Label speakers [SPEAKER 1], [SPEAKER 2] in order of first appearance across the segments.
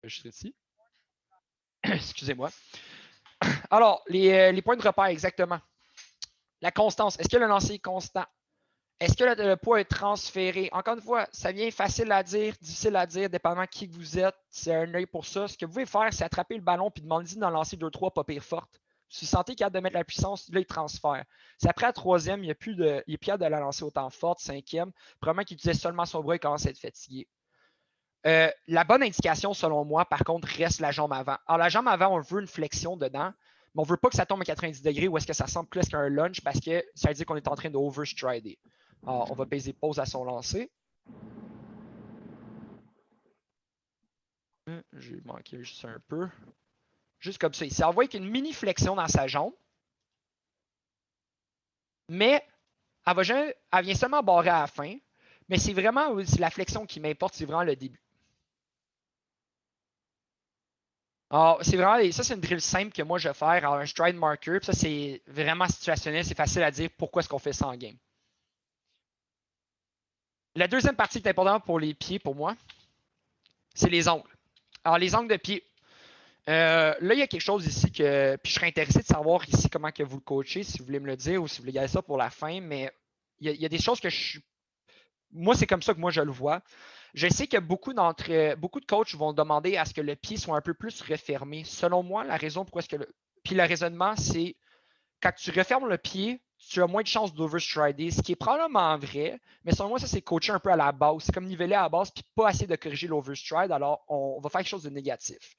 [SPEAKER 1] Je serai ici. Excusez-moi. Alors, les points de repère, exactement. La constance. Est-ce que le lancer est constant? Est-ce que le poids est transféré? Encore une fois, ça vient facile à dire, difficile à dire, dépendamment qui vous êtes. C'est un œil pour ça. Ce que vous pouvez faire, c'est attraper le ballon et demander d'en lancer 2-3 pas pire fortes. Si vous sentez capable de mettre la puissance, là, il transfère. Si après la troisième, il est plus capable de la lancer autant forte, cinquième, probablement qu'il utilisait seulement son bras et commence à être fatigué. La bonne indication, selon moi, par contre, reste la jambe avant. Alors, la jambe avant, on veut une flexion dedans, mais on ne veut pas que ça tombe à 90 degrés ou est-ce que ça semble plus qu'un lunge parce que ça veut dire qu'on est en train de overstrider. Alors, on va peser pause à son lancer. J'ai manqué juste un peu. Juste comme ça. Il s'est envoyé avec une mini flexion dans sa jambe. Mais elle vient seulement barrer à la fin. Mais c'est vraiment la flexion qui m'importe, c'est vraiment le début. Alors, c'est vraiment, ça, c'est une drill simple que moi je vais faire. Alors, un stride marker. Puis ça, c'est vraiment situationnel. C'est facile à dire pourquoi est-ce qu'on fait ça en game. La deuxième partie qui est importante pour les pieds, pour moi, c'est les ongles. Alors, les ongles de pied. Là, il y a quelque chose ici que. Puis je serais intéressé de savoir ici comment que vous le coachez, si vous voulez me le dire ou si vous voulez garder ça pour la fin. Mais il y a des choses que moi, c'est comme ça que moi je le vois. Je sais que beaucoup de coachs vont demander à ce que le pied soit un peu plus refermé. Selon moi, la raison pourquoi est-ce que Puis le raisonnement, c'est quand tu refermes le pied, tu as moins de chances d'overstrider, ce qui est probablement vrai, mais selon moi, ça, c'est coacher un peu à la base. C'est comme niveler à la base, puis pas essayer de corriger l'overstride, alors on va faire quelque chose de négatif.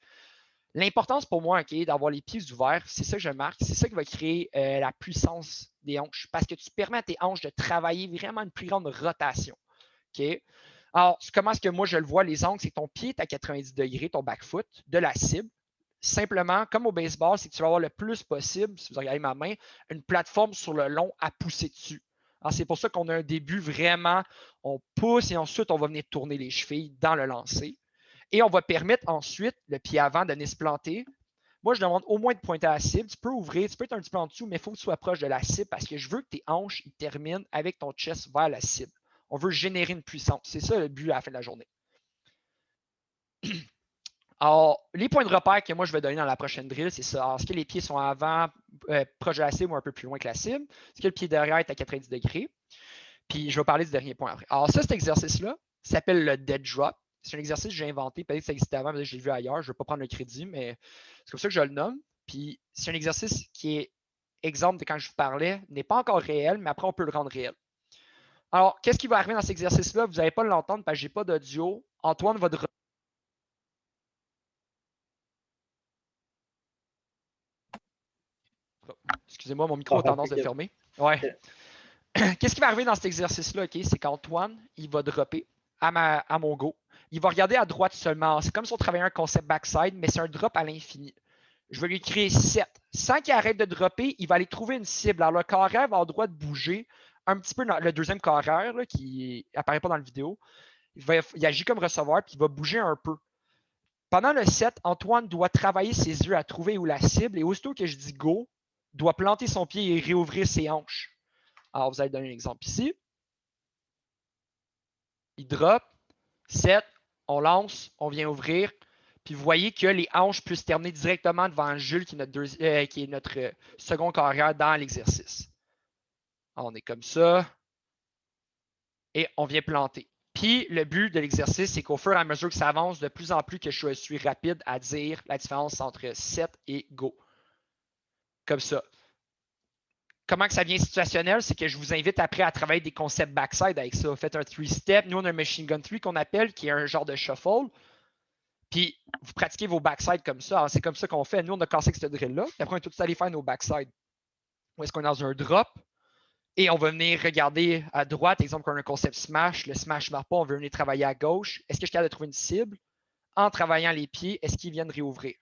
[SPEAKER 1] L'importance pour moi, OK, d'avoir les pieds ouverts, c'est ça que je marque, c'est ça qui va créer la puissance des hanches, parce que tu permets à tes hanches de travailler vraiment une plus grande rotation. OK? Alors, comment est-ce que moi je le vois, les angles, c'est que ton pied est à 90 degrés, ton back foot, de la cible. Simplement, comme au baseball, c'est que tu vas avoir le plus possible, si vous regardez ma main, une plateforme sur le long à pousser dessus. Alors, c'est pour ça qu'on a un début vraiment, on pousse et ensuite on va venir tourner les chevilles dans le lancer. Et on va permettre ensuite le pied avant de venir se planter. Moi, je demande au moins de pointer à la cible. Tu peux ouvrir, tu peux être un petit peu en dessous, mais il faut que tu sois proche de la cible parce que je veux que tes hanches ils terminent avec ton chest vers la cible. On veut générer une puissance. C'est ça le but à la fin de la journée. Alors, les points de repère que moi je vais donner dans la prochaine drill, c'est ça. Alors, est-ce que les pieds sont avant, proche de la cible ou un peu plus loin que la cible? Est-ce que le pied derrière est à 90 degrés? Puis je vais parler du dernier point après. Alors, ça, cet exercice-là s'appelle le dead drop. C'est un exercice que j'ai inventé. Peut-être que ça existait avant, mais je l'ai vu ailleurs. Je ne vais pas prendre le crédit, mais c'est comme ça que je le nomme. Puis c'est un exercice qui est, exemple de quand je vous parlais, n'est pas encore réel, mais après, on peut le rendre réel. Alors, qu'est-ce qui va arriver dans cet exercice-là? Vous n'allez pas l'entendre parce que je n'ai pas d'audio. Antoine va Excusez-moi, mon micro a tendance de fermer. Ouais. Qu'est-ce qui va arriver dans cet exercice-là? Okay? C'est qu'Antoine, il va dropper à mon go. Il va regarder à droite seulement. C'est comme si on travaillait un concept backside, mais c'est un drop à l'infini. Je vais lui créer 7. Sans qu'il arrête de dropper, il va aller trouver une cible. Alors, le carré va avoir le droit de bouger un petit peu dans le deuxième carré qui n'apparaît pas dans la vidéo. Il agit comme receveur, puis il va bouger un peu. Pendant le 7, Antoine doit travailler ses yeux à trouver où la cible, et aussitôt que je dis go, doit planter son pied et réouvrir ses hanches. Alors, vous allez donner un exemple ici. Il drop, 7, on lance, on vient ouvrir. Puis vous voyez que les hanches peuvent se terminer directement devant Jules, qui est notre second carrière dans l'exercice. On est comme ça. Et on vient planter. Puis le but de l'exercice, c'est qu'au fur et à mesure que ça avance, de plus en plus que je suis rapide à dire la différence entre 7 et go. Comme ça. Comment que ça vient situationnel, c'est que je vous invite après à travailler des concepts backside avec ça. Faites un 3-step. Nous, on a un machine gun 3 qu'on appelle, qui est un genre de shuffle. Puis, vous pratiquez vos backsides comme ça. Alors, c'est comme ça qu'on fait. Nous, on a cassé cette drill-là. Puis après, on est tous allés faire nos backsides. Où est-ce qu'on est dans un drop? Et on va venir regarder à droite, exemple, qu'on a un concept smash. Le smash ne marche pas, on veut venir travailler à gauche. Est-ce que je suis capable de trouver une cible? En travaillant les pieds, est-ce qu'ils viennent réouvrir?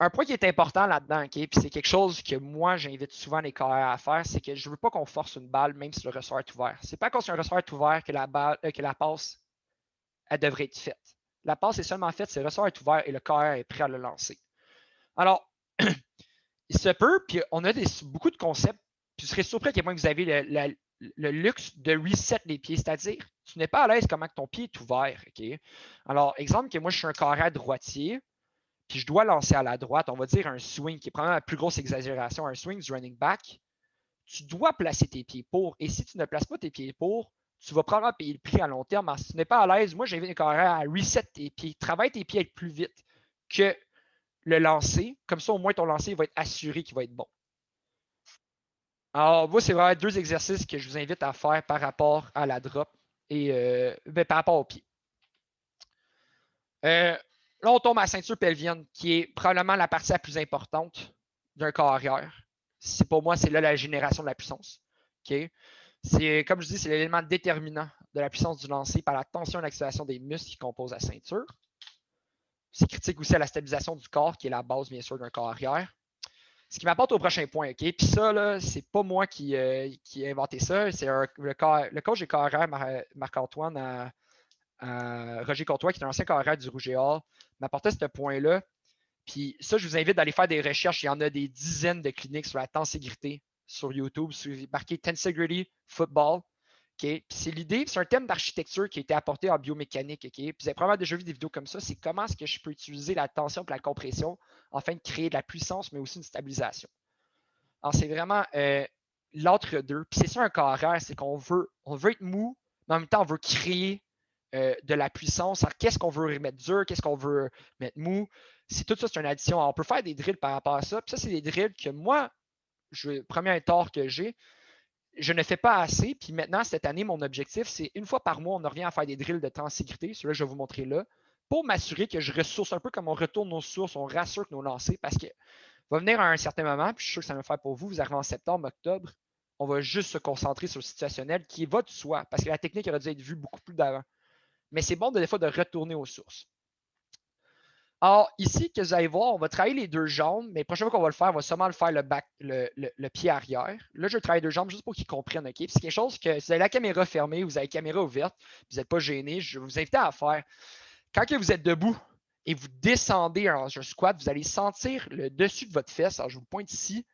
[SPEAKER 1] Un point qui est important là-dedans, okay, puis c'est quelque chose que moi, j'invite souvent les carrières à faire, c'est que je ne veux pas qu'on force une balle, même si le ressort est ouvert. C'est pas quand c'est un ressort est ouvert que la passe, elle devrait être faite. La passe est seulement faite si le ressort est ouvert et le carrière est prêt à le lancer. Alors, il se peut, puis on a beaucoup de concepts, puis je serais surpris à quel point vous avez le luxe de reset les pieds, c'est-à-dire Tu n'es pas à l'aise comment ton pied est ouvert. OK? Alors, exemple que moi, je suis un carré droitier, puis je dois lancer à la droite, on va dire un swing qui est probablement la plus grosse exagération, un swing du running back. Tu dois placer tes pieds pour. Et si tu ne places pas tes pieds pour, tu vas probablement payer le prix à long terme. Alors, si tu n'es pas à l'aise, moi, j'invite les carrières à reset tes pieds. Travaille tes pieds à être plus vite que le lancer. Comme ça, au moins, ton lancer va être assuré qu'il va être bon. Alors, moi, c'est vraiment 2 exercices que je vous invite à faire par rapport à la drop et par rapport au pied. Là, on tombe à la ceinture pelvienne, qui est probablement la partie la plus importante d'un corps arrière. Pour moi, c'est là la génération de la puissance. Okay? Comme je dis, c'est l'élément déterminant de la puissance du lancer par la tension et l'activation des muscles qui composent la ceinture. C'est critique aussi à la stabilisation du corps, qui est la base, bien sûr, d'un corps arrière. Ce qui m'apporte au prochain point, OK? Puis ça, là, c'est pas moi qui ai inventé ça. C'est le coach des corps arrière, Marc-Antoine, Roger Courtois, qui est un ancien corps arrière du Rouge et Or, m'apportait ce point-là. Puis ça, je vous invite d'aller faire des recherches. Il y en a des dizaines de cliniques sur la tenségrité sur YouTube. Marquez Tensegrity Football. Okay? Puis c'est l'idée, c'est un thème d'architecture qui a été apporté en biomécanique. Okay? Puis vous avez probablement déjà vu des vidéos comme ça. C'est comment est-ce que je peux utiliser la tension et la compression afin de créer de la puissance, mais aussi une stabilisation. Alors, c'est vraiment l'entre-deux. Puis c'est ça un carré, c'est qu'on veut être mou, mais en même temps, on veut créer de la puissance. Alors, qu'est-ce qu'on veut mettre dur, qu'est-ce qu'on veut mettre mou? Tout ça, c'est une addition. Alors, on peut faire des drills par rapport à ça. Puis ça, c'est des drills que moi, premier tort que j'ai, je ne fais pas assez. Puis maintenant, cette année, mon objectif, c'est une fois par mois, on revient à faire des drills de tenségrité. Celui-là, je vais vous montrer là, pour m'assurer que je ressource un peu comme on retourne nos sources, on rassure que nos lancers, parce que va venir à un certain moment, puis je suis sûr que ça va le faire pour vous. Vous arrivez en septembre, octobre, on va juste se concentrer sur le situationnel qui va de soi, parce que la technique aurait dû être vue beaucoup plus d'avant. Mais c'est bon des fois de retourner aux sources. Alors, ici, que vous allez voir, on va travailler les 2 jambes, mais la prochaine fois qu'on va le faire, on va seulement le faire le pied arrière. Là, je vais travailler 2 jambes juste pour qu'ils comprennent. OK? C'est quelque chose que si vous avez la caméra fermée, vous avez la caméra ouverte, vous n'êtes pas gêné, je vais vous inviter à faire. Quand que vous êtes debout et vous descendez en un squat, vous allez sentir le dessus de votre fesse. Alors, je vous pointe ici,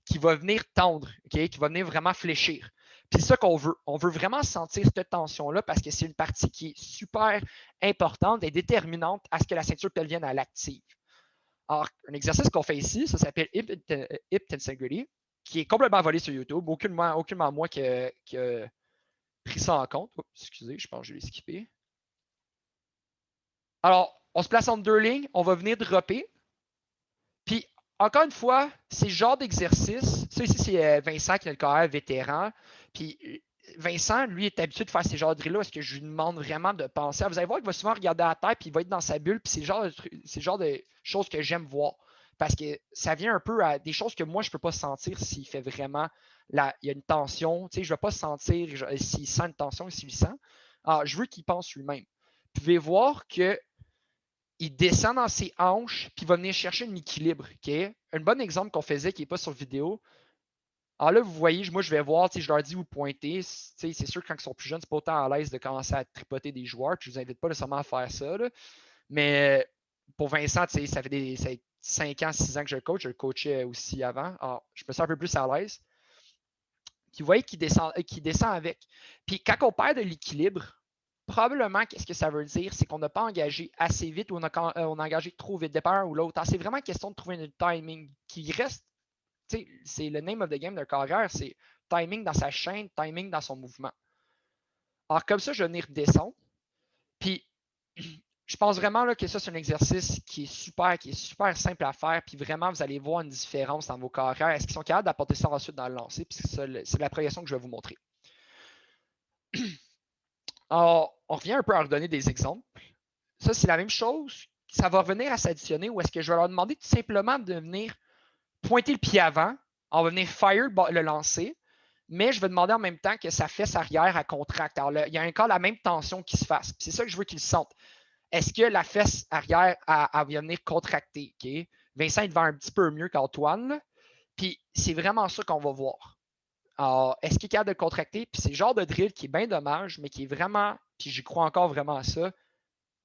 [SPEAKER 1] qui va venir tendre, okay? Qui va venir vraiment fléchir. Puis c'est ça qu'on veut. On veut vraiment sentir cette tension-là parce que c'est une partie qui est super importante et déterminante à ce que la ceinture pelvienne elle active. Alors, un exercice qu'on fait ici, ça s'appelle Hip Tensegrity, qui est complètement volé sur YouTube. Aucunement moi qui a pris ça en compte. Oups, excusez, je pense que je l'ai skippé. Alors, on se place entre 2 lignes, on va venir dropper. Puis, encore une fois, c'est le genre d'exercice. Ça, ici, c'est Vincent qui est le carrière vétéran. Puis, Vincent, lui, est habitué de faire ces genres de drills-là. Est-ce que je lui demande vraiment de penser? Vous allez voir qu'il va souvent regarder à la terre, puis il va être dans sa bulle. Puis, c'est le genre de choses que j'aime voir. Parce que ça vient un peu à des choses que moi, je ne peux pas sentir s'il fait vraiment. Il y a une tension. Je ne vais pas sentir s'il sent une tension, s'il sent. Alors, je veux qu'il pense lui-même. Vous pouvez voir que il descend dans ses hanches, puis il va venir chercher un équilibre. Okay? Un bon exemple qu'on faisait qui n'est pas sur vidéo. Alors là, vous voyez, moi, je vais voir, je leur dis où pointer. C'est sûr que quand ils sont plus jeunes, c'est pas autant à l'aise de commencer à tripoter des joueurs, puis je vous invite pas nécessairement à faire ça. Là. Mais pour Vincent, ça fait 5 ans, 6 ans que je le coach. Je le coachais aussi avant. Alors, je me sens un peu plus à l'aise. Puis vous voyez qu'il descend avec. Puis quand on perd de l'équilibre, probablement, qu'est-ce que ça veut dire? C'est qu'on n'a pas engagé assez vite ou on a engagé trop vite, départ un ou l'autre. C'est vraiment question de trouver un timing qui reste, c'est le name of the game d'un carrière, c'est timing dans sa chaîne, timing dans son mouvement. Alors, comme ça, je vais venir descendre. Puis, je pense vraiment là, que ça, c'est un exercice qui est super simple à faire. Puis vraiment, vous allez voir une différence dans vos carrières. Est-ce qu'ils sont capables d'apporter ça ensuite dans le lancer? Puis c'est la progression que je vais vous montrer. Alors, on revient un peu à redonner des exemples. Ça, c'est la même chose. Ça va revenir à s'additionner ou est-ce que je vais leur demander tout simplement de venir pointer le pied avant, on va venir fire le lancer, mais je vais demander en même temps que sa fesse arrière à contracte. Alors là, il y a encore la même tension qui se fasse. C'est ça que je veux qu'ils sentent. Est-ce que la fesse arrière va venir contracter? Okay? Vincent, il va un petit peu mieux qu'Antoine. Puis c'est vraiment ça qu'on va voir. Alors, est-ce qu'il est capable de contracter? Puis c'est le genre de drill qui est bien dommage, mais qui est vraiment, puis j'y crois encore vraiment à ça.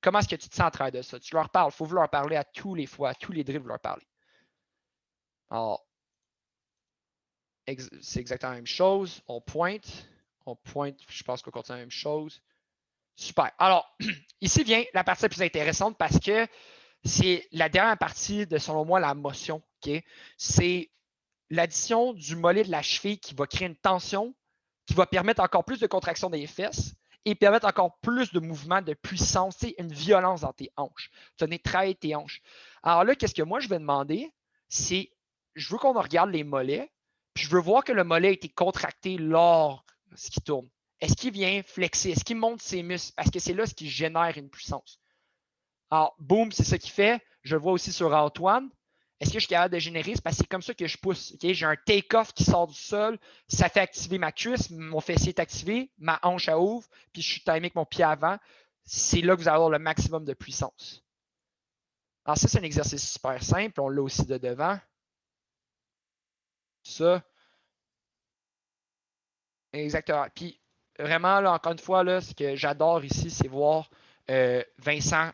[SPEAKER 1] Comment est-ce que tu te sens à travers de ça? Tu leur parles, il faut vous leur parler à tous les fois, à tous les drills, vous leur parler. Alors, c'est exactement la même chose. On pointe, je pense qu'on continue la même chose. Super. Alors, ici vient la partie la plus intéressante parce que c'est la dernière partie de, selon moi, la motion. Okay? C'est l'addition du mollet de la cheville qui va créer une tension, qui va permettre encore plus de contraction des fesses et permettre encore plus de mouvement, de puissance, une violence dans tes hanches. Tu vas venir travailler tes hanches. Alors là, qu'est-ce que moi je vais demander? C'est, je veux qu'on regarde les mollets, puis je veux voir que le mollet a été contracté lors de ce qui tourne. Est-ce qu'il vient flexer? Est-ce qu'il monte ses muscles? Parce que c'est là ce qui génère une puissance. Alors, boum, c'est ça qu'il fait. Je le vois aussi sur Antoine. Est-ce que je suis capable de générer? C'est parce que c'est comme ça que je pousse. Okay? J'ai un take-off qui sort du sol. Ça fait activer ma cuisse. Mon fessier est activé. Ma hanche à ouvre. Puis je suis timé avec mon pied avant. C'est là que vous allez avoir le maximum de puissance. Alors, ça, c'est un exercice super simple. On l'a aussi de devant. Ça. Exactement. Puis, vraiment, là, encore une fois, là, ce que j'adore ici, c'est voir Vincent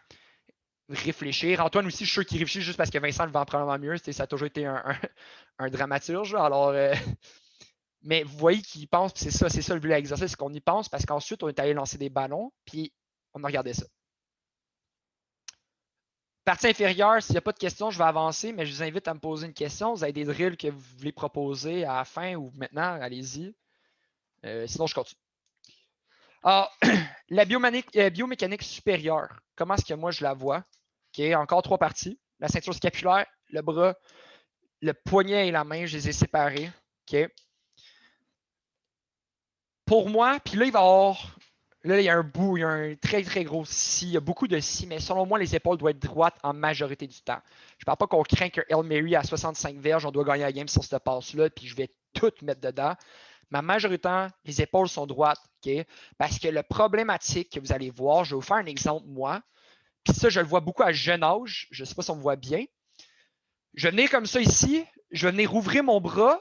[SPEAKER 1] réfléchir. Antoine aussi, je suis sûr qu'il réfléchit juste parce que Vincent le vend probablement mieux. Ça a toujours été un dramaturge. Alors, mais vous voyez qu'il pense, c'est ça le but de l'exercice, c'est qu'on y pense parce qu'ensuite, on est allé lancer des ballons, puis on a regardé ça. Partie inférieure, s'il n'y a pas de questions, je vais avancer, mais je vous invite à me poser une question. Vous avez des drills que vous voulez proposer à la fin ou maintenant, allez-y. Sinon, je continue. Alors, la biomécanique supérieure, comment est-ce que moi je la vois? OK, encore 3 parties. La ceinture scapulaire, le bras, le poignet et la main, je les ai séparés. OK. Pour moi, puis là, il va y avoir. Là, il y a un bout, il y a un très, très gros si. Il y a beaucoup de si, mais selon moi, les épaules doivent être droites en majorité du temps. Je ne parle pas qu'on craint que Hail Mary à 65 verges, on doit gagner la game sur cette passe-là, puis je vais tout mettre dedans. Mais en majorité, les épaules sont droites. OK? Parce que le problématique que vous allez voir, je vais vous faire un exemple, moi. Puis ça, je le vois beaucoup à jeune âge. Je ne sais pas si on me voit bien. Je vais venir comme ça ici, je vais venir ouvrir mon bras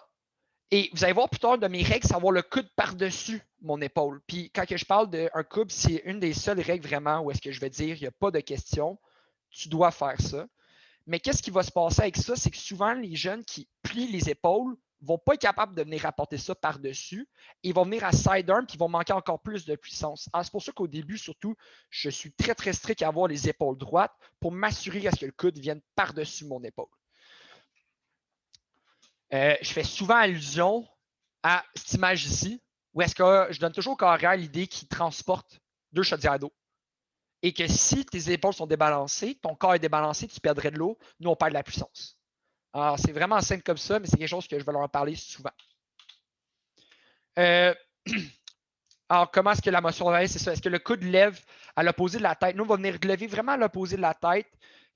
[SPEAKER 1] et vous allez voir plus tard de mes règles, c'est avoir le coude par-dessus mon épaule. Puis quand je parle d'un coude, c'est une des seules règles vraiment où est-ce que je vais dire, il n'y a pas de question, tu dois faire ça. Mais qu'est-ce qui va se passer avec ça? C'est que souvent, les jeunes qui plient les épaules ne vont pas être capables de venir apporter ça par-dessus. Ils vont venir à side arm puis ils vont manquer encore plus de puissance. Alors, c'est pour ça qu'au début, surtout, je suis très, très strict à avoir les épaules droites pour m'assurer à ce que le coude vienne par-dessus mon épaule. Je fais souvent allusion à cette image ici, où est-ce que je donne toujours au carrière l'idée qu'il transporte 2 chaudières d'eau. Et que si tes épaules sont débalancées, ton corps est débalancé, tu perdrais de l'eau, nous on perd de la puissance. Alors, c'est vraiment simple comme ça, mais c'est quelque chose que je vais leur en parler souvent. Alors, comment est-ce que la motion va être? C'est ça. Est-ce que le coude lève à l'opposé de la tête? Nous, on va venir lever vraiment à l'opposé de la tête.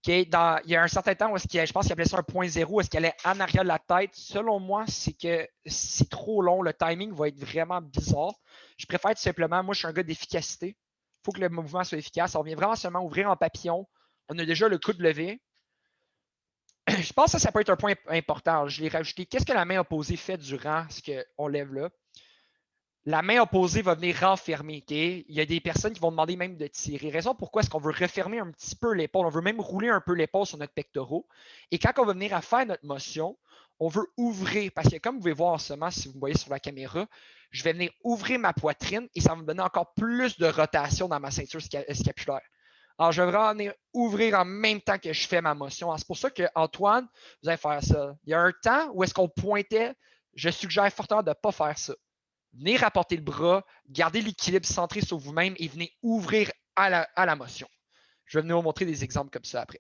[SPEAKER 1] Okay, il y a un certain temps où je pense qu'il appelait ça un point zéro, est-ce qu'il allait en arrière de la tête? Selon moi, c'est que c'est trop long. Le timing va être vraiment bizarre. Je préfère tout simplement, moi, je suis un gars d'efficacité. Il faut que le mouvement soit efficace. On vient vraiment seulement ouvrir en papillon. On a déjà le coude levé. Je pense que ça peut être un point important. Je l'ai rajouté. Qu'est-ce que la main opposée fait durant ce qu'on lève là? La main opposée va venir renfermer. Okay? Il y a des personnes qui vont demander même de tirer. Raison pourquoi est-ce qu'on veut refermer un petit peu l'épaule. On veut même rouler un peu l'épaule sur notre pectoraux. Et quand on va venir à faire notre motion, on veut ouvrir. Parce que comme vous pouvez voir en ce moment, si vous me voyez sur la caméra, je vais venir ouvrir ma poitrine et ça va me donner encore plus de rotation dans ma ceinture scapulaire. Alors, je vais vraiment venir ouvrir en même temps que je fais ma motion. C'est pour ça qu'Antoine, vous allez faire ça. Il y a un temps où est-ce qu'on pointait, je suggère fortement de ne pas faire ça. Venez rapporter le bras, gardez l'équilibre centré sur vous-même et venez ouvrir à la motion. Je vais venir vous montrer des exemples comme ça après.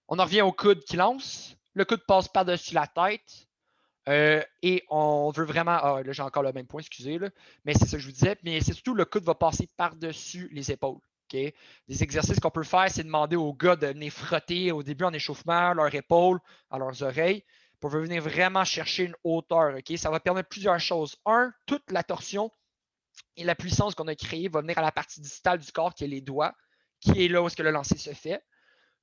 [SPEAKER 1] On en revient au coude qui lance. Le coude passe par-dessus la tête. Et on veut vraiment. Ah, là, j'ai encore le même point, excusez. Là, mais c'est ça que je vous disais. Mais c'est surtout le coude va passer par-dessus les épaules. Okay? Des exercices qu'on peut faire, c'est demander aux gars de venir frotter au début en échauffement leurs épaules à leurs oreilles pour venir vraiment chercher une hauteur. Okay? Ça va permettre plusieurs choses. Un, toute la torsion et la puissance qu'on a créée va venir à la partie distale du corps qui est les doigts, qui est là où est-ce que le lancer se fait.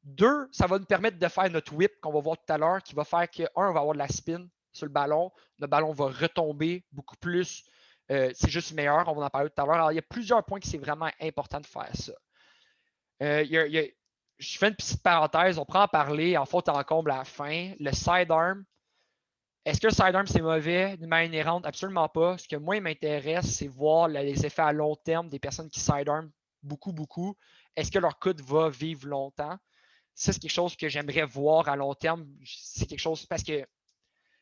[SPEAKER 1] Deux, ça va nous permettre de faire notre whip qu'on va voir tout à l'heure, qui va faire que, un, on va avoir de la spin sur le ballon. Le ballon va retomber beaucoup plus. C'est juste meilleur, on va en parler tout à l'heure. Alors, il y a plusieurs points qui c'est vraiment important de faire ça. Je fais une petite parenthèse, on prend en parler en faute en comble à la fin. Le sidearm, Est-ce que le sidearm, c'est mauvais d'une manière inhérente? Absolument pas. Ce que moi, il m'intéresse, c'est voir les effets à long terme des personnes qui sidearm beaucoup, beaucoup. Est-ce que leur coude va vivre longtemps? Ça, c'est quelque chose que j'aimerais voir à long terme. C'est quelque chose parce que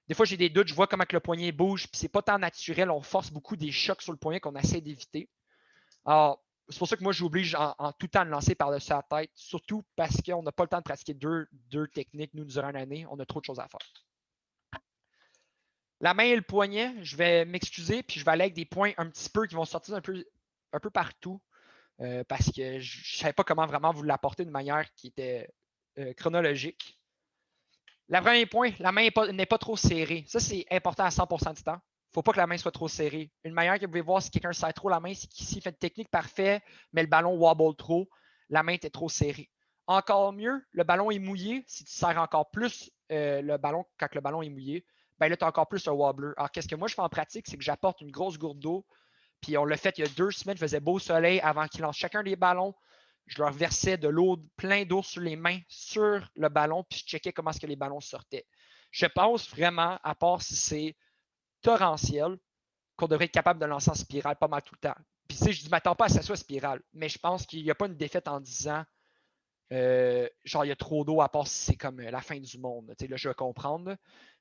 [SPEAKER 1] des fois, j'ai des doutes, je vois comment que le poignet bouge, puis c'est pas tant naturel. On force beaucoup des chocs sur le poignet qu'on essaie d'éviter. Alors, c'est pour ça que moi, j'oblige en tout temps de lancer par-dessus la tête, surtout parce qu'on n'a pas le temps de pratiquer deux techniques, nous, durant l'année. On a trop de choses à faire. La main et le poignet, je vais m'excuser, puis je vais aller avec des points un petit peu qui vont sortir un peu partout, parce que je ne savais pas comment vraiment vous l'apporter de manière qui était chronologique. Le premier point, la main n'est pas trop serrée. Ça, c'est important à 100% du temps. Il ne faut pas que la main soit trop serrée. Une manière que vous pouvez voir si quelqu'un serre trop la main, c'est qu'ici, il fait une technique parfaite, mais le ballon wobble trop, la main était trop serrée. Encore mieux, le ballon est mouillé. Si tu serres encore plus le ballon quand le ballon est mouillé, ben là, tu as encore plus un wobbler. Alors, qu'est-ce que moi, je fais en pratique, c'est que j'apporte une grosse gourde d'eau. Puis on l'a fait il y a 2 semaines, il faisait beau soleil avant qu'ils lancent chacun des ballons. Je leur versais de l'eau, plein d'eau sur les mains, sur le ballon, puis je checkais comment est-ce que les ballons sortaient. Je pense vraiment, à part si c'est torrentiel, qu'on devrait être capable de lancer en spirale pas mal tout le temps. Puis tu sais, je ne m'attends pas à ce que ça soit spirale, mais je pense qu'il n'y a pas une défaite en disant genre il y a trop d'eau à part si c'est comme la fin du monde. Tu sais, là, je vais comprendre. Là.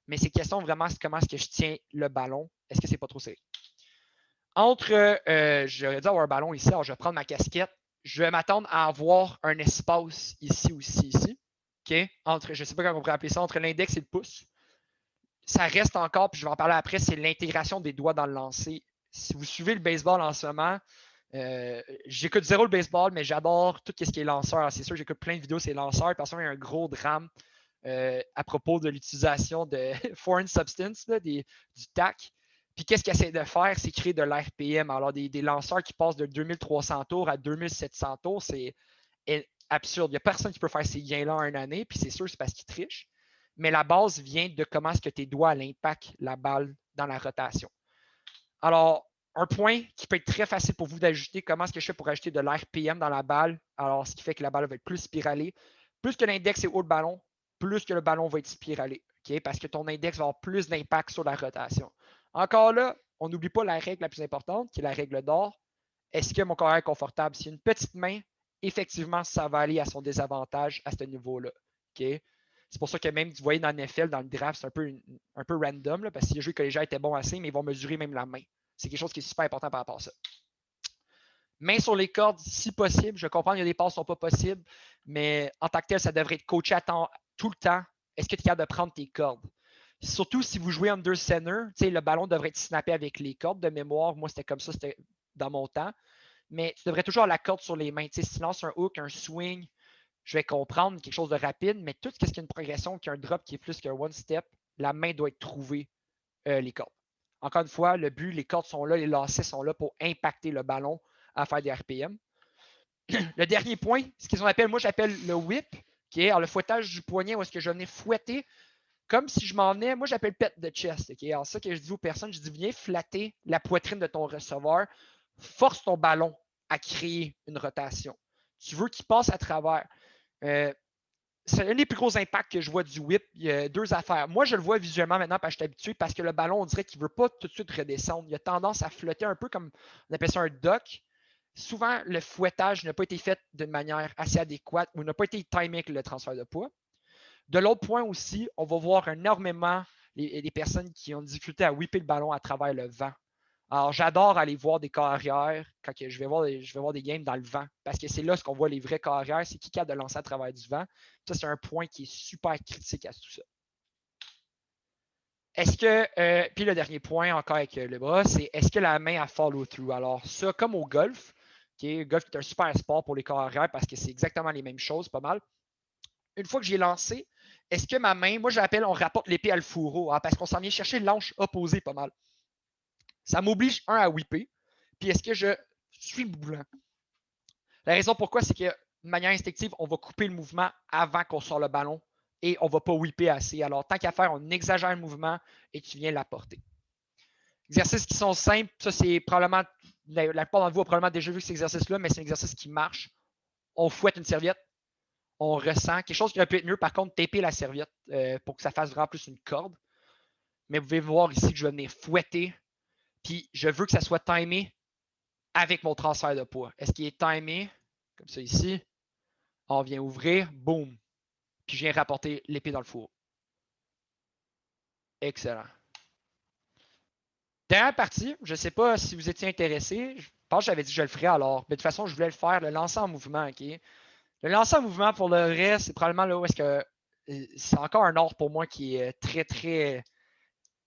[SPEAKER 1] Mais c'est question vraiment comment est-ce que je tiens le ballon. Est-ce que c'est pas trop serré? Entre, j'aurais dû avoir un ballon ici, alors je vais prendre ma casquette. Je vais m'attendre à avoir un espace ici aussi, ici. OK? Entre, je ne sais pas comment on pourrait appeler ça, entre l'index et le pouce. Ça reste encore, puis je vais en parler après, c'est l'intégration des doigts dans le lancer. Si vous suivez le baseball en ce moment, j'écoute zéro le baseball, mais j'adore tout ce qui est lanceur. C'est sûr, j'écoute plein de vidéos, c'est lanceur. Parce qu'il y a un gros drame à propos de l'utilisation de foreign substance, là, du TAC. Puis qu'est-ce qu'ils essaient de faire? C'est créer de l'RPM. Alors, des lanceurs qui passent de 2300 tours à 2700 tours, c'est absurde. Il n'y a personne qui peut faire ces gains-là en une année, puis c'est sûr, c'est parce qu'ils trichent. Mais la base vient de comment est-ce que tes doigts impactent la balle dans la rotation. Alors, un point qui peut être très facile pour vous d'ajouter, comment est-ce que je fais pour ajouter de l'RPM dans la balle? Alors, ce qui fait que la balle va être plus spiralée. Plus que l'index est haut le ballon, plus que le ballon va être spiralé. Okay? Parce que ton index va avoir plus d'impact sur la rotation. Encore là, on n'oublie pas la règle la plus importante, qui est la règle d'or. Est-ce que mon corps est confortable? Si une petite main, effectivement, ça va aller à son désavantage à ce niveau-là. Okay? C'est pour ça que même, vous voyez, dans le NFL, dans le draft, c'est un peu random, là, parce que si le jeu collégial était bon assez, mais ils vont mesurer même la main. C'est quelque chose qui est super important par rapport à ça. Main sur les cordes, si possible. Je comprends qu'il y a des passes qui ne sont pas possibles, mais en tant que tel, ça devrait être coaché tout le temps. Est-ce que tu es capable de prendre tes cordes? Surtout si vous jouez under center, le ballon devrait être snappé avec les cordes de mémoire. Moi, c'était comme ça, c'était dans mon temps. Mais tu devrais toujours avoir la corde sur les mains. Si tu lances un hook, un swing, je vais comprendre quelque chose de rapide, mais tout ce qui est une progression, qui est un drop qui est plus qu'un one step, la main doit être trouvée, les cordes. Encore une fois, le but, les cordes sont là, les lacets sont là pour impacter le ballon à faire des RPM. Le dernier point, ce qu'ils appellent, moi j'appelle le whip, qui est alors, le fouettage du poignet, où est-ce que je venais fouetter, comme si je m'en venais, moi j'appelle pet de chest. Okay? Alors ça que je dis aux personnes, je dis viens flatter la poitrine de ton receveur, force ton ballon à créer une rotation. Tu veux qu'il passe à travers. C'est un des plus gros impacts que je vois du whip. Il y a 2 affaires. Moi, je le vois visuellement maintenant parce que je suis habitué, parce que le ballon, on dirait qu'il ne veut pas tout de suite redescendre. Il a tendance à flotter un peu comme on appelle ça un duck. Souvent, le fouettage n'a pas été fait d'une manière assez adéquate ou n'a pas été timé avec le transfert de poids. De l'autre point aussi, on va voir énormément les personnes qui ont une difficulté à whipper le ballon à travers le vent. Alors, j'adore aller voir des carrières quand je vais voir des games dans le vent parce que c'est là ce qu'on voit les vraies carrières, c'est qui capable de lancer à travers du vent. Ça, c'est un point qui est super critique à tout ça. Est-ce que, puis le dernier point encore avec le bras, c'est est-ce que la main a follow-through? Alors, ça, comme au golf, le golf est un super sport pour les carrières parce que c'est exactement les mêmes choses, pas mal. Une fois que j'ai lancé, est-ce que ma main, moi j'appelle, on rapporte l'épée à le fourreau, parce qu'on s'en vient chercher l'anche opposée pas mal. Ça m'oblige, à whipper. Puis est-ce que je suis boulant? La raison pourquoi, c'est que de manière instinctive, on va couper le mouvement avant qu'on sort le ballon et on ne va pas whipper assez. Alors, tant qu'à faire, on exagère le mouvement et tu viens l'apporter. Exercices qui sont simples, ça c'est probablement, la plupart d'entre vous ont probablement déjà vu cet exercice-là, mais c'est un exercice qui marche. On fouette une serviette, on ressent. Quelque chose qui aurait pu être mieux, par contre, taper la serviette pour que ça fasse vraiment plus une corde. mais vous pouvez voir ici que je vais venir fouetter, puis je veux que ça soit timé avec mon transfert de poids. Est-ce qu'il est timé? Comme ça ici. On vient ouvrir, boum. Puis je viens rapporter l'épée dans le four. Excellent. Dernière partie, je ne sais pas si vous étiez intéressé. Je pense que j'avais dit que je le ferais alors. Mais de toute façon, je voulais le faire, le lancer en mouvement. OK? Le lancer en mouvement, pour le reste, c'est probablement là où est-ce que c'est encore un art pour moi qui est très, très.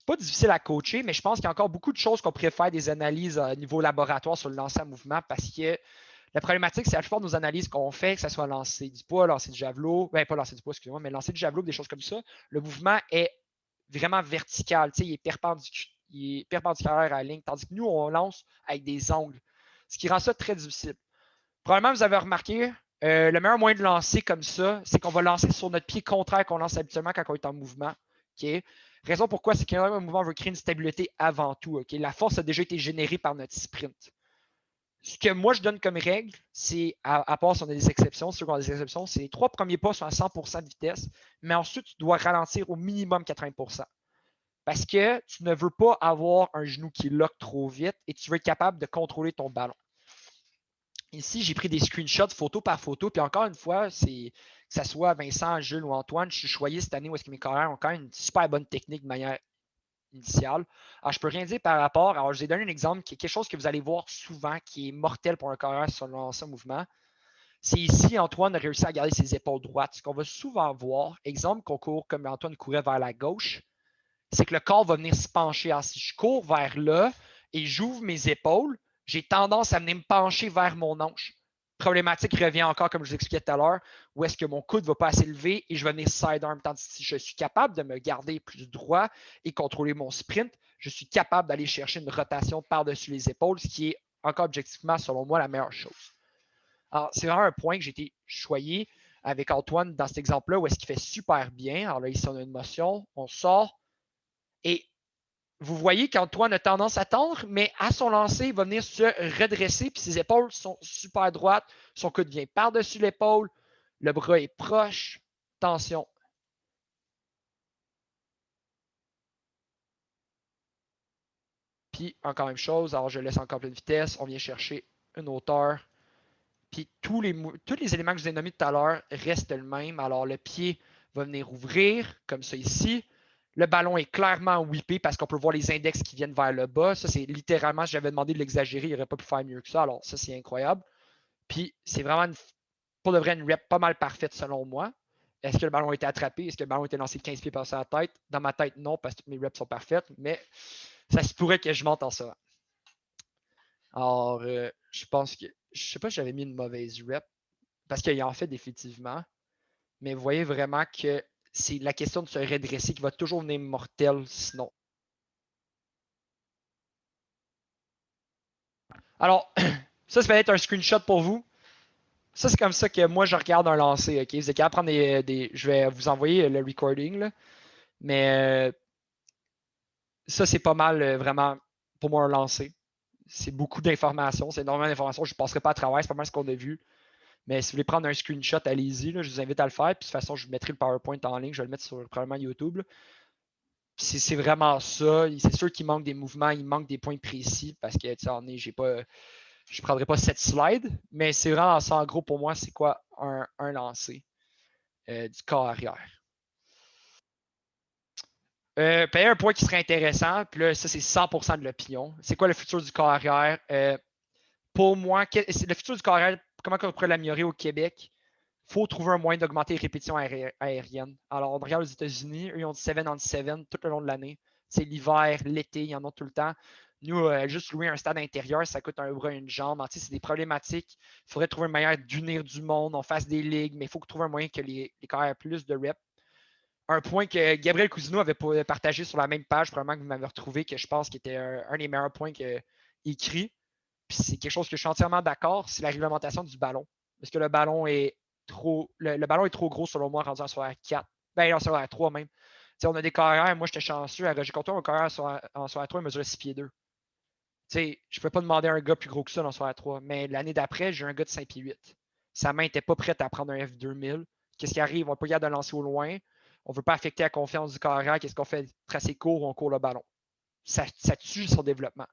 [SPEAKER 1] Pas difficile à coacher, mais je pense qu'il y a encore beaucoup de choses qu'on pourrait faire des analyses au niveau laboratoire sur le lancer en mouvement parce que la problématique, c'est à la plupart de nos analyses qu'on fait, que ce soit lancer du poids, lancer du javelot, pas lancer du poids, excusez-moi, mais lancer du javelot, des choses comme ça, le mouvement est vraiment vertical. Il est perpendiculaire à la ligne, tandis que nous, on lance avec des angles, ce qui rend ça très difficile. Probablement, vous avez remarqué, le meilleur moyen de lancer comme ça, c'est qu'on va lancer sur notre pied contraire qu'on lance habituellement quand on est en mouvement. Okay? Raison pourquoi, c'est qu'un mouvement veut créer une stabilité avant tout. Okay? La force a déjà été générée par notre sprint. Ce que moi, je donne comme règle, c'est, à part si on a des exceptions, ceux qui ont des exceptions, c'est les 3 premiers pas sont à 100% de vitesse, mais ensuite, tu dois ralentir au minimum 80%. Parce que tu ne veux pas avoir un genou qui lock trop vite et tu veux être capable de contrôler ton ballon. Ici, j'ai pris des screenshots photo par photo, puis encore une fois, c'est que ce soit Vincent, Jules ou Antoine, je suis choyé cette année où est-ce que mes carrières ont quand même une super bonne technique de manière initiale. Alors, je ne peux rien dire par rapport. Alors, je vous ai donné un exemple qui est quelque chose que vous allez voir souvent, qui est mortel pour un carrière sur le mouvement. C'est ici, Antoine a réussi à garder ses épaules droites. Ce qu'on va souvent voir, exemple qu'on court comme Antoine courait vers la gauche, c'est que le corps va venir se pencher. Alors, si je cours vers là et j'ouvre mes épaules, j'ai tendance à venir me pencher vers mon hanche. Problématique revient encore, comme je vous expliquais tout à l'heure, où est-ce que mon coude ne va pas assez lever et je vais venir sidearm. Tandis que si je suis capable de me garder plus droit et contrôler mon sprint, je suis capable d'aller chercher une rotation par-dessus les épaules, ce qui est encore objectivement, selon moi, la meilleure chose. Alors, c'est vraiment un point que j'ai été choyé avec Antoine dans cet exemple-là, où est-ce qu'il fait super bien. Alors là, ici, on a une motion, on sort, et vous voyez qu'Antoine a tendance à tendre, mais à son lancer, il va venir se redresser, puis ses épaules sont super droites. Son coude vient par-dessus l'épaule, le bras est proche. Tension. Puis, encore même chose, alors je laisse encore pleine vitesse, on vient chercher une hauteur. Puis, tous les éléments que je vous ai nommés tout à l'heure restent le même. Alors, le pied va venir ouvrir, comme ça ici. Le ballon est clairement whippé parce qu'on peut voir les index qui viennent vers le bas. Ça, c'est littéralement, si j'avais demandé de l'exagérer, il n'aurait pas pu faire mieux que ça. Alors, ça, c'est incroyable. Puis, c'est vraiment, pour de vrai, une rep pas mal parfaite selon moi. Est-ce que le ballon a été attrapé? Est-ce que le ballon a été lancé de 15 pieds par-dessus la tête? Dans ma tête, non, parce que toutes mes reps sont parfaites, mais ça se pourrait que je monte en ça. Alors, je pense que, je sais pas si j'avais mis une mauvaise rep, parce qu'il en fait définitivement, mais vous voyez vraiment que c'est la question de se redresser qui va toujours venir mortel sinon. Alors, ça va être un screenshot pour vous. Ça, c'est comme ça que moi, je regarde un lancer. Okay? Vous êtes capable de prendre je vais vous envoyer le recording, là. Mais ça, c'est pas mal vraiment pour moi un lancer. C'est beaucoup d'informations. C'est énormément d'informations. Je ne passerai pas à travers. C'est pas mal ce qu'on a vu. Mais si vous voulez prendre un screenshot, allez-y. Je vous invite à le faire. Puis de toute façon, je mettrai le PowerPoint en ligne. Je vais le mettre sur probablement YouTube. C'est vraiment ça. C'est sûr qu'il manque des mouvements, il manque des points précis parce que je ne prendrai pas cette slide, mais c'est vraiment ça en gros pour moi, c'est quoi un lancer du corps arrière. Puis un point qui serait intéressant, puis là, ça c'est 100% de l'opinion. C'est quoi le futur du corps arrière? Pour moi, le futur du corps arrière, comment on pourrait l'améliorer au Québec? Il faut trouver un moyen d'augmenter les répétitions aériennes. Alors, on regarde aux États-Unis, eux, ils ont du 7 on 7 tout le long de l'année. C'est l'hiver, l'été, ils en ont tout le temps. Nous, juste louer un stade intérieur, ça coûte un bras, une jambe. C'est des problématiques. Il faudrait trouver une manière d'unir du monde. On fasse des ligues, mais il faut trouver un moyen que les carrières aient plus de reps. Un point que Gabriel Cousineau avait partagé sur la même page, probablement que vous m'avez retrouvé, que je pense qui était un des meilleurs points écrit. Puis c'est quelque chose que je suis entièrement d'accord, c'est la réglementation du ballon. Parce que le ballon est trop gros selon moi, rendu en soirée 4. Ben, en soirée 3 même. T'sais, on a des carrières, moi j'étais chanceux, à Roger Courtois, mon carrière en soirée 3, il mesurait 6 pieds 2. Je ne peux pas demander à un gars plus gros que ça en soirée 3. Mais l'année d'après, j'ai un gars de 5 pieds 8. Sa main n'était pas prête à prendre un F2000. Qu'est-ce qui arrive? On n'est pas capable de lancer au loin. On ne veut pas affecter la confiance du carrière. Qu'est-ce qu'on fait? Tracer court ou on court le ballon? Ça tue son développement.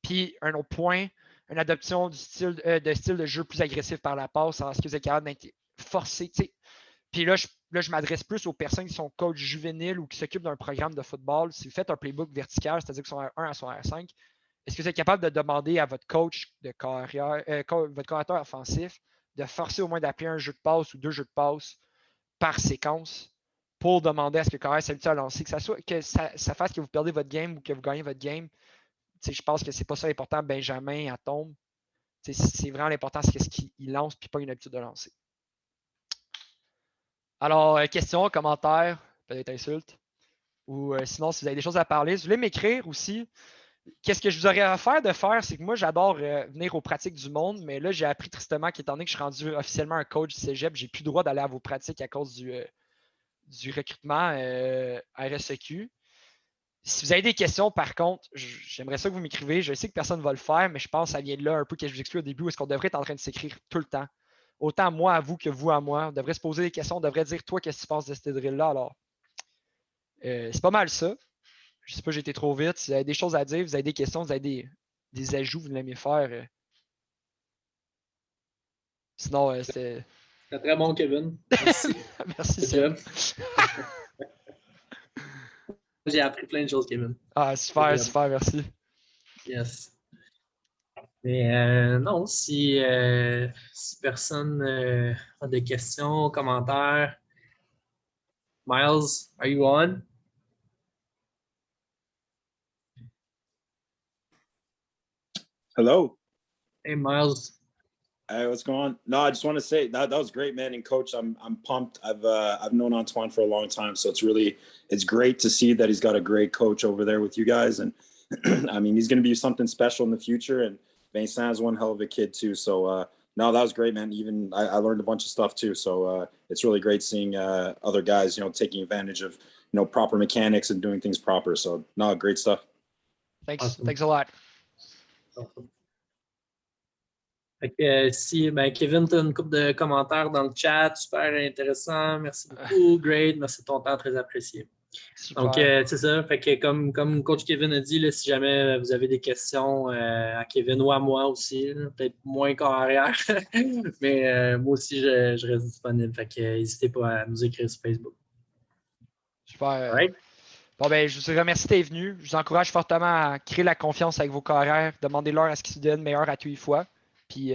[SPEAKER 1] Puis, un autre point, une adoption du style de jeu plus agressif par la passe, en ce que vous êtes capable d'être forcé. Puis là, je m'adresse plus aux personnes qui sont coachs juvéniles ou qui s'occupent d'un programme de football. Si vous faites un playbook vertical, c'est-à-dire que son R1 à son R5, est-ce que vous êtes capable de demander à votre coach de carrière, votre coordinateur offensif, de forcer au moins d'appeler un jeu de passe ou 2 jeux de passe par séquence pour demander à ce que le carrière s'habitue à lancer, que ça fasse que vous perdez votre game ou que vous gagnez votre game? Je pense que c'est pas ça l'important, Benjamin, à tombe. C'est vraiment l'important, c'est ce qu'il lance puis pas une habitude de lancer. Alors, questions, commentaires, peut-être insultes. Ou sinon, si vous avez des choses à parler, si vous voulez m'écrire aussi, qu'est-ce que je vous aurais à faire de faire, c'est que moi, j'adore venir aux pratiques du monde, mais là, j'ai appris tristement qu'étant donné que je suis rendu officiellement un coach du cégep, j'ai plus le droit d'aller à vos pratiques à cause du recrutement RSEQ. Si vous avez des questions, par contre, j'aimerais ça que vous m'écrivez. Je sais que personne ne va le faire, mais je pense que ça vient de là un peu que je vous explique au début, où est-ce qu'on devrait être en train de s'écrire tout le temps. Autant moi à vous que vous à moi. On devrait se poser des questions, on devrait dire toi, qu'est-ce que tu penses de cette drill-là. Alors, c'est pas mal ça. Je sais pas, j'ai été trop vite. Si vous avez des choses à dire, vous avez des questions, vous avez des ajouts, vous l'aimez faire. Sinon, c'était.
[SPEAKER 2] C'était très bon, Kevin. Merci.
[SPEAKER 1] Merci, Seb.
[SPEAKER 2] J'ai appris plein de choses, Kevin.
[SPEAKER 1] Ah, super, super, merci.
[SPEAKER 2] Yes. Mais non, si personne a des questions, commentaires, Miles, are you on?
[SPEAKER 3] Hello.
[SPEAKER 2] Hey, Miles.
[SPEAKER 3] Hey, what's going on? No, I just want to say that was great, man. And coach, I'm pumped. I've known Antoine for a long time, so it's great to see that he's got a great coach over there with you guys. And I mean, he's going to be something special in the future. And Vincent is one hell of a kid too. So no, that was great, man. Even I learned a bunch of stuff too. So it's really great seeing other guys, taking advantage of proper mechanics and doing things proper. So no, great stuff.
[SPEAKER 1] Thanks. Awesome. Thanks a lot.
[SPEAKER 2] Awesome. Fait que, si Kevin, tu as une couple de commentaires dans le chat, super intéressant, merci beaucoup, great, merci de ton temps, très apprécié. Super. Donc, c'est ça, fait que comme coach Kevin a dit, là, si jamais vous avez des questions à Kevin ou à moi aussi, peut-être moins qu'en arrière, mais moi aussi, je reste disponible, fait que n'hésitez pas à nous écrire sur Facebook.
[SPEAKER 1] Super. Right? Bon, ben, je vous remercie d'être venu. Je vous encourage fortement à créer la confiance avec vos carrières, demandez-leur à ce qu'ils se donnent meilleur à tous les fois. Puis,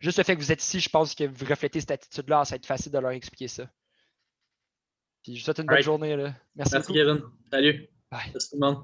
[SPEAKER 1] juste le fait que vous êtes ici, je pense que vous reflétez cette attitude-là, ça va être facile de leur expliquer ça. Puis, je vous souhaite une bonne journée. Là. Merci beaucoup.
[SPEAKER 2] Kevin. Salut.
[SPEAKER 1] Bye.
[SPEAKER 2] Merci tout le monde.